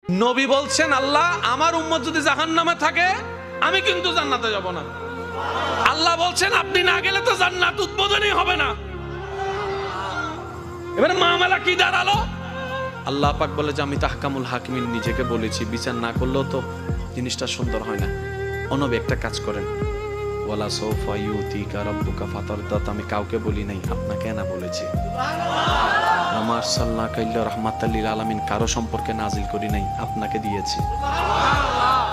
নবী বলছেন, আল্লাহ আমার উম্মত যদি জাহান্নামে থাকে আমি কিন্তু জান্নাতে যাব না। আল্লাহ বলছেন আপনি না গেলে তো জান্নাত উদ্বোধনই হবে না। এবারে মামলা কি দাঁড়ালো? আল্লাহ পাক বলে যে আমি তাহকামুল হাকিমিন নিজেকে বলেছি, বিচার না করলেও তো জিনিসটা সুন্দর হয় না। অনবী একটা কাজ করেন, ওয়ালা সাউফা ইউতিকা রাব্বুকা ফাতারদাত, আমি কাউকে বলি নাই, আপনাকে না বলেছি। আমা আরসালনাকা ইল্লা রাহমাতাল লিল আলামিন, কারো সম্পর্কে নাজিল করি নাই, আপনাকে দিয়েছি।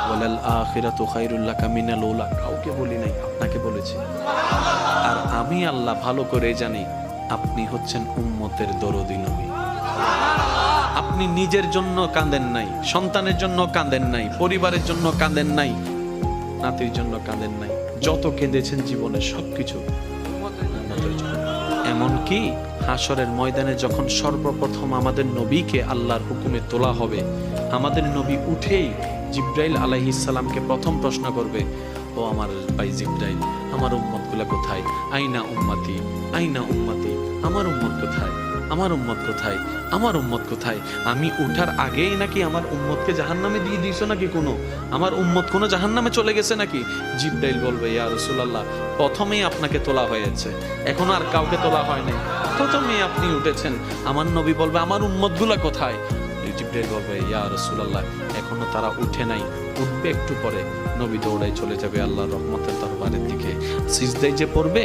ওয়ালাল আখিরাতু খায়রুল লাকা মিনাল উলা, কাউকে বলি নাই, আপনাকে বলেছি। আর আমি আল্লাহ ভালো করে জানি আপনি হচ্ছেন উম্মতের দরদি নবী। আপনি নিজের জন্য কাঁদেন নাই, সন্তানের জন্য কাঁদেন নাই, পরিবারের জন্য কাঁদেন নাই, নাতির জন্য কাঁদেন নাই, যত কেঁদেছেন জীবনে সবকিছু উম্মতের জন্য। এমনকি হাসরের ময়দানে যখন সর্বপ্রথম আমাদের নবীকে আল্লাহর হুকুমে তোলা হবে, আমাদের নবী উঠেই জিবরাইল আলাইহিস সালামকে প্রথম প্রশ্ন করবে, ও আমার ভাই জিবরাইল, আমার উম্মতগুলা কোথায়? আইনা উম্মতি, আইনা উম্মতি, আমার উম্মত কোথায়? আমার উম্মত কোথায়? আমার উম্মত কোথায়? আমি উঠার আগেই নাকি আমার উম্মতকে জাহান্নামে দিয়ে দিয়েছো নাকি? কোনো আমার উম্মত কোনো জাহান্নামে চলে গেছে নাকি? জিবরাইল বলবে, ইয়া রাসূলুল্লাহ, প্রথমেই আপনাকে তোলা হয়েছে, এখন আর কাউকে তোলা হয় নাই, প্রথমেই আপনি উঠেছেন। আমার নবী বলবে, আমার উম্মতগুলা কোথায়? জিবরাইল বলবে, ইয়া রাসূলুল্লাহ, এখনো তারা উঠে নাই, উঠবে একটু পরে। নবী দৌড়ায় চলে যাবে আল্লাহর রহমতের দরবারের দিকে, সিজদায় যে পড়বে